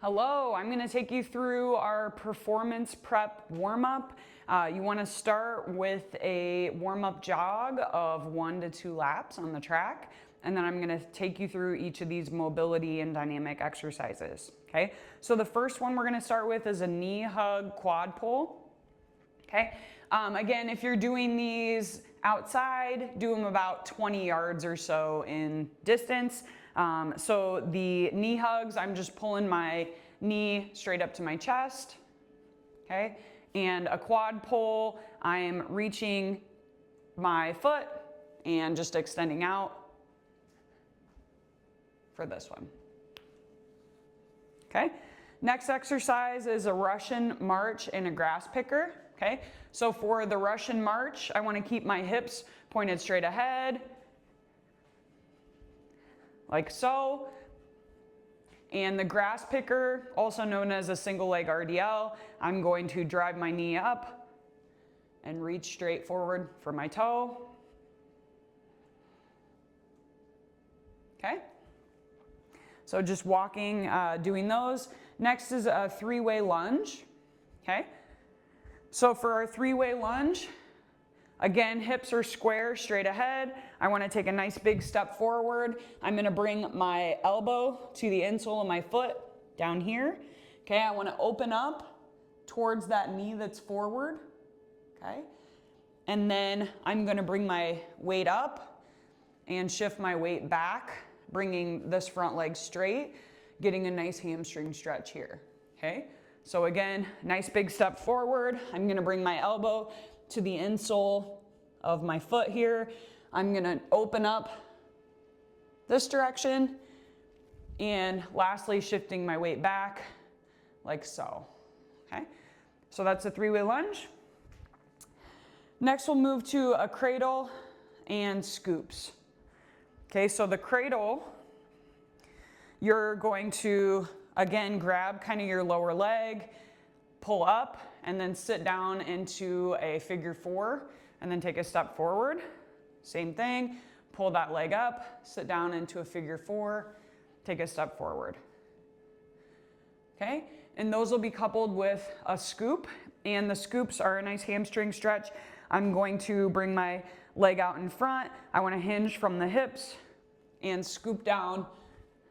Hello, I'm going to take you through our performance prep warm-up. You want to start with a warm-up jog of 1 to 2 laps on the track, and then I'm going to take you through each of these mobility and dynamic exercises. Okay, so the first one we're going to start with is a knee hug quad pull. Okay, again, if you're doing these outside, do them about 20 yards or so in distance. So the knee hugs, I'm just pulling my knee straight up to my chest, okay? And a quad pull, I am reaching my foot and just extending out for this one, okay? Next exercise is a Russian march and a grass picker, okay? So for the Russian march, I want to keep my hips pointed straight ahead, like so. And the grass picker, also known as a single leg RDL, I'm going to drive my knee up and reach straight forward for my toe. Okay? So just walking, doing those. Next is a 3-way lunge. Okay? So for our 3-way lunge, again, hips are square, straight ahead. I want to take a nice big step forward. I'm going to bring my elbow to the insole of my foot down here. Okay, I want to open up towards that knee that's forward. Okay, and then I'm going to bring my weight up and shift my weight back, bringing this front leg straight, getting a nice hamstring stretch here. Okay, so again, nice big step forward. I'm going to bring my elbow to the insole of my foot here. I'm gonna open up this direction, and lastly, shifting my weight back like so, okay? So that's a 3-way lunge. Next, we'll move to a cradle and scoops. Okay, so the cradle, you're going to, again, grab kind of your lower leg, pull up, and then sit down into a figure 4, and then take a step forward. Same thing, pull that leg up, sit down into a figure 4, take a step forward. Okay, and those will be coupled with a scoop, and the scoops are a nice hamstring stretch. I'm going to bring my leg out in front. I want to hinge from the hips and scoop down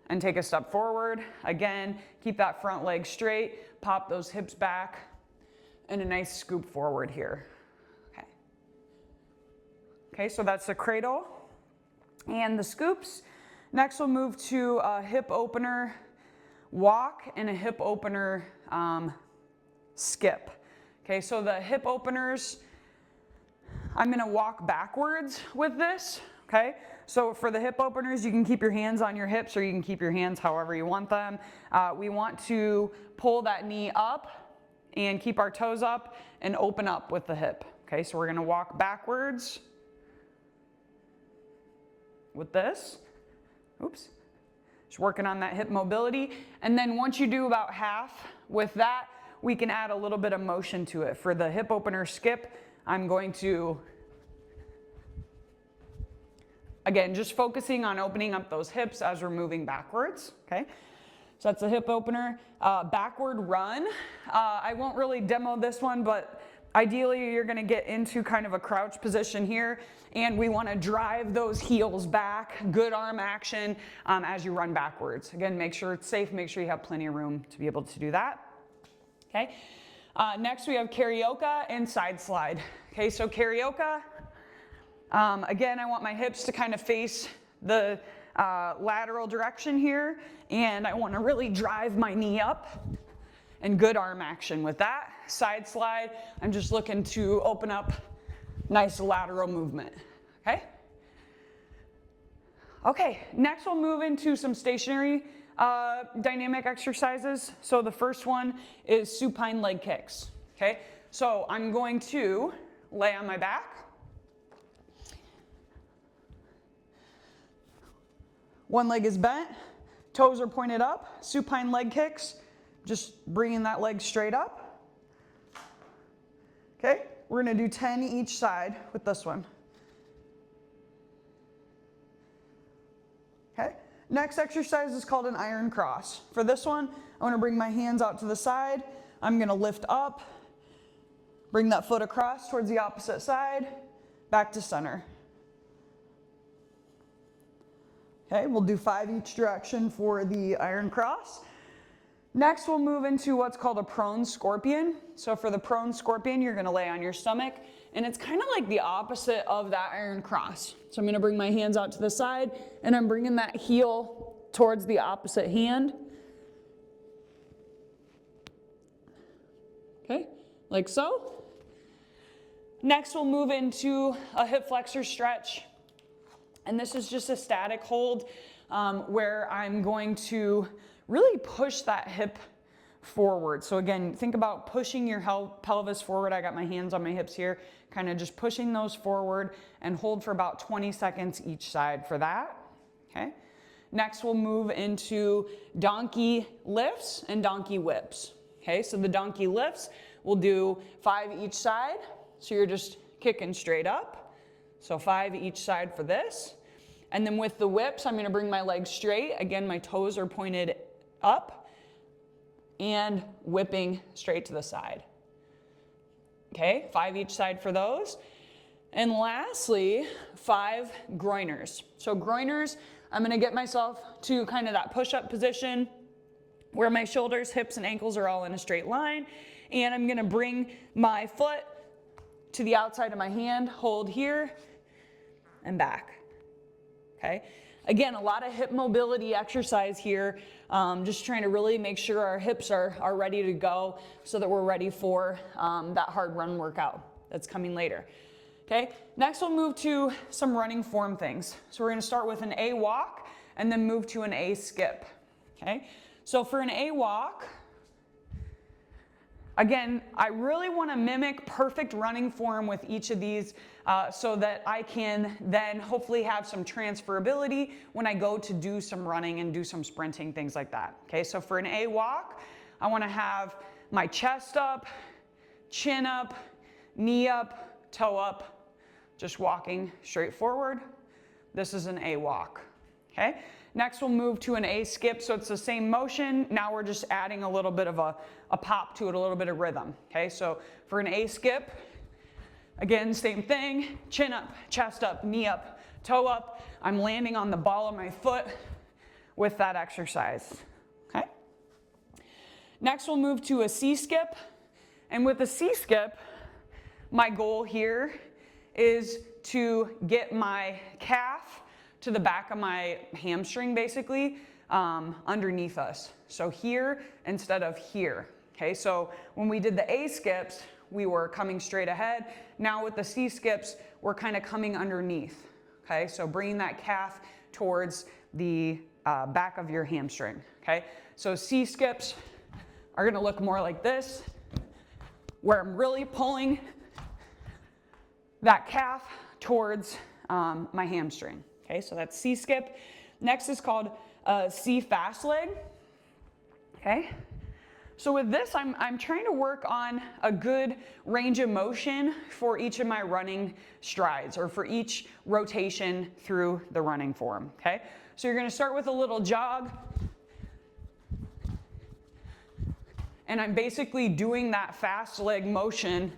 and take a step forward. Again, keep that front leg straight, pop those hips back, and a nice scoop forward here. Okay. Okay, so that's the cradle and the scoops. Next, we'll move to a hip opener walk and a hip opener skip. Okay, so the hip openers, I'm gonna walk backwards with this, okay? So for the hip openers, you can keep your hands on your hips or you can keep your hands however you want them. We want to pull that knee up and keep our toes up and open up with the hip. Okay, so we're gonna walk backwards with this. Oops. Just working on that hip mobility. And then once you do about half with that, we can add a little bit of motion to it. For the hip opener skip, I'm going to, again, just focusing on opening up those hips as we're moving backwards, okay? So that's a hip opener. Backward run. I won't really demo this one, but ideally you're gonna get into kind of a crouch position here, and we wanna drive those heels back, good arm action as you run backwards. Again, make sure it's safe, make sure you have plenty of room to be able to do that, okay? Next we have karaoke and side slide. Okay, so karaoke, again, I want my hips to kind of face the lateral direction here, and I want to really drive my knee up and good arm action with that. Side slide, I'm just looking to open up nice lateral movement, okay? Okay, next we'll move into some stationary dynamic exercises. So the first one is supine leg kicks, okay? So I'm going to lay on my back. One leg is bent, toes are pointed up, supine leg kicks, just bringing that leg straight up. Okay, we're gonna do 10 each side with this one. Okay, Next exercise is called an iron cross. For this one, I want to bring my hands out to the side. I'm going to lift up, bring that foot across towards the opposite side, back to center. Okay, we'll do 5 each direction for the iron cross. Next, we'll move into what's called a prone scorpion. So for the prone scorpion, you're gonna lay on your stomach, and it's kind of like the opposite of that iron cross. So I'm gonna bring my hands out to the side, and I'm bringing that heel towards the opposite hand. Okay, like so. Next, we'll move into a hip flexor stretch. And this is just a static hold where I'm going to really push that hip forward. So again, think about pushing your pelvis forward. I got my hands on my hips here, kind of just pushing those forward, and hold for about 20 seconds each side for that. Okay. Next, we'll move into donkey lifts and donkey whips. Okay, so the donkey lifts, we'll do 5 each side. So you're just kicking straight up. So 5 each side for this. And then with the whips, I'm gonna bring my legs straight. Again, my toes are pointed up and whipping straight to the side. Okay, 5 each side for those. And lastly, 5 groiners. So groiners, I'm gonna get myself to kind of that push-up position where my shoulders, hips, and ankles are all in a straight line. And I'm gonna bring my foot to the outside of my hand, hold here, and back. Okay. Again, a lot of hip mobility exercise here. Just trying to really make sure our hips are ready to go so that we're ready for that hard run workout that's coming later. Okay. Next, we'll move to some running form things. So we're going to start with an A walk and then move to an A skip. Okay. So for an A walk, again, I really want to mimic perfect running form with each of these so that I can then hopefully have some transferability when I go to do some running and do some sprinting, things like that. Okay, so for an A walk, I want to have my chest up, chin up, knee up, toe up, just walking straight forward. This is an A walk. Okay. Next, we'll move to an A skip. So it's the same motion. Now we're just adding a little bit of a pop to it, a little bit of rhythm. Okay, so for an A skip, again, same thing. Chin up, chest up, knee up, toe up. I'm landing on the ball of my foot with that exercise. Okay. Next, we'll move to a C skip. And with a C skip, my goal here is to get my calf to the back of my hamstring, basically, underneath us. So here instead of here. Okay, so when we did the A skips, we were coming straight ahead. Now with the C skips, we're kind of coming underneath. Okay, so bringing that calf towards the back of your hamstring. Okay, so C skips are gonna look more like this, where I'm really pulling that calf towards my hamstring. Okay, so that's C skip. Next is called C fast leg. Okay, so with this, I'm trying to work on a good range of motion for each of my running strides or for each rotation through the running form. Okay, so you're gonna start with a little jog. And I'm basically doing that fast leg motion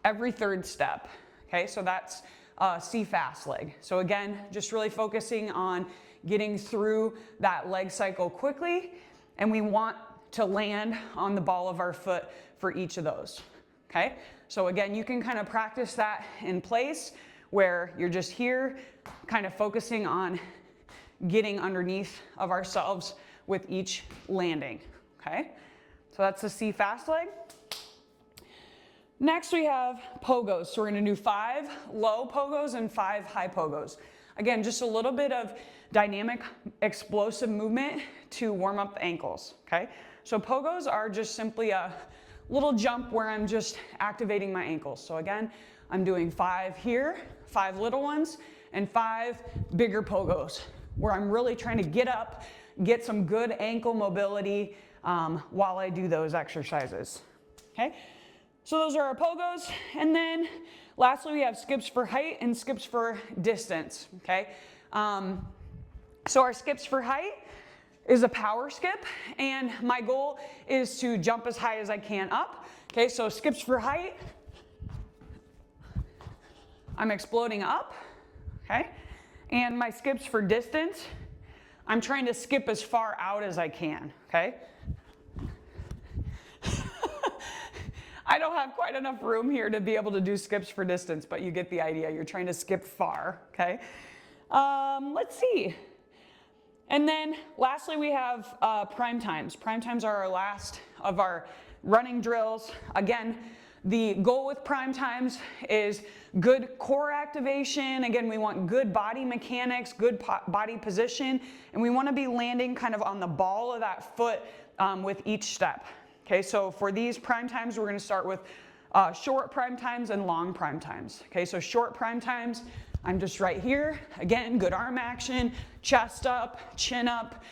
every 3rd step. Okay, so that's C fast leg. So again, just really focusing on getting through that leg cycle quickly, and we want to land on the ball of our foot for each of those. Okay, so again, you can kind of practice that in place where you're just here, kind of focusing on getting underneath of ourselves with each landing. Okay, so that's the C fast leg. Next, we have pogos. So we're going to do 5 low pogos and 5 high pogos. Again, just a little bit of dynamic, explosive movement to warm up the ankles. Okay, so pogos are just simply a little jump where I'm just activating my ankles. So again, I'm doing 5 here, 5 little ones, and 5 bigger pogos where I'm really trying to get up, get some good ankle mobility while I do those exercises. Okay. So those are our pogos. And then lastly, we have skips for height and skips for distance, okay? So our skips for height is a power skip, and my goal is to jump as high as I can up. Okay, so skips for height, I'm exploding up, okay? And my skips for distance, I'm trying to skip as far out as I can, okay? I don't have quite enough room here to be able to do skips for distance, but you get the idea. You're trying to skip far, okay? Let's see. And then lastly, we have prime times. Prime times are our last of our running drills. Again, the goal with prime times is good core activation. Again, we want good body mechanics, good body position, and we want to be landing kind of on the ball of that foot with each step. Okay, so for these prime times, we're going to start with short prime times and long prime times. Okay, so short prime times, I'm just right here. Again, good arm action, chest up, chin up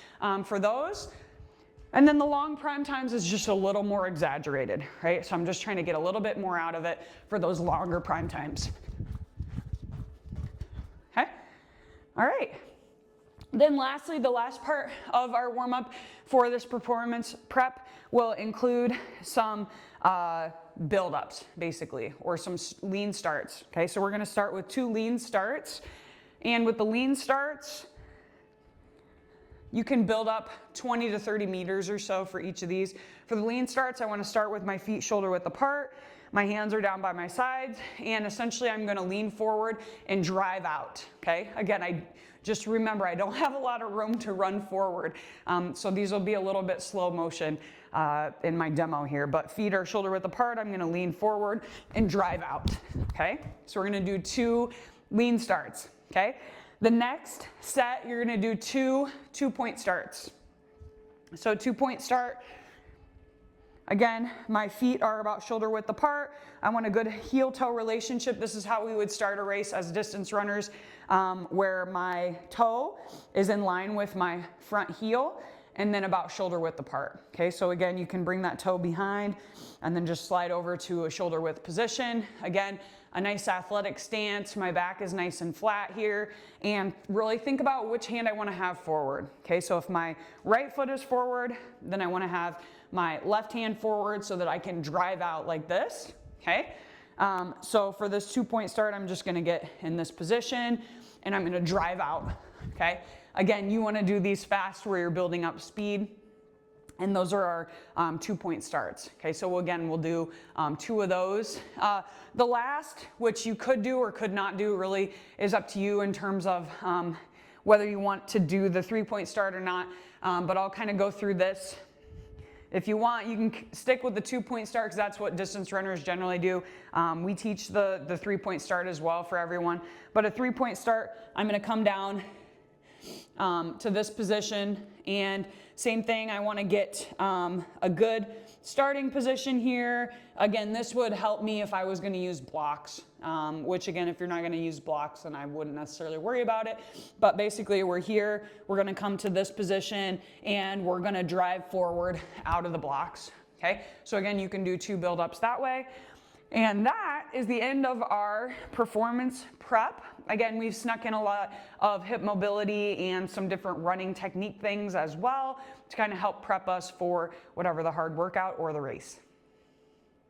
for those. And then the long prime times is just a little more exaggerated, right? So I'm just trying to get a little bit more out of it for those longer prime times. Okay, all right. Then lastly, the last part of our warm-up for this performance prep will include some build-ups, basically, or some lean starts. Okay, so we're gonna start with 2 lean starts. And with the lean starts, you can build up 20 to 30 meters or so for each of these. For the lean starts, I wanna start with my feet shoulder width apart. My hands are down by my sides, and essentially I'm gonna lean forward and drive out, okay? Again, just remember, I don't have a lot of room to run forward, so these will be a little bit slow motion in my demo here, but feet are shoulder width apart, I'm gonna lean forward and drive out, okay? So we're gonna do 2 lean starts, okay? The next set, you're gonna do 2 two-point starts. So 2-point start, again, my feet are about shoulder width apart. I want a good heel-toe relationship. This is how we would start a race as distance runners, where my toe is in line with my front heel and then about shoulder width apart. Okay, so again, you can bring that toe behind and then just slide over to a shoulder width position. Again, a nice athletic stance. My back is nice and flat here, and really think about which hand I want to have forward. Okay, so if my right foot is forward, then I want to have my left hand forward so that I can drive out like this. Okay, so for this 2-point start, I'm just going to get in this position and I'm going to drive out. Okay, again, you want to do these fast where you're building up speed. And those are our 2-point starts. Okay, so we'll do 2 of those. The last, which you could do or could not do, really is up to you in terms of whether you want to do the 3-point start or not. But I'll kind of go through this. If you want, you can stick with the 2-point start because that's what distance runners generally do. We teach the 3-point start as well for everyone. But a 3-point start, I'm going to come down to this position, and same thing, I want to get a good starting position here. Again, this would help me if I was going to use blocks, which again, if you're not going to use blocks, then I wouldn't necessarily worry about it. But basically, we're here, we're going to come to this position, and we're going to drive forward out of the blocks. Okay, so again, you can do 2 build-ups that way. And that is the end of our performance prep. Again, we've snuck in a lot of hip mobility and some different running technique things as well to kind of help prep us for whatever the hard workout or the race.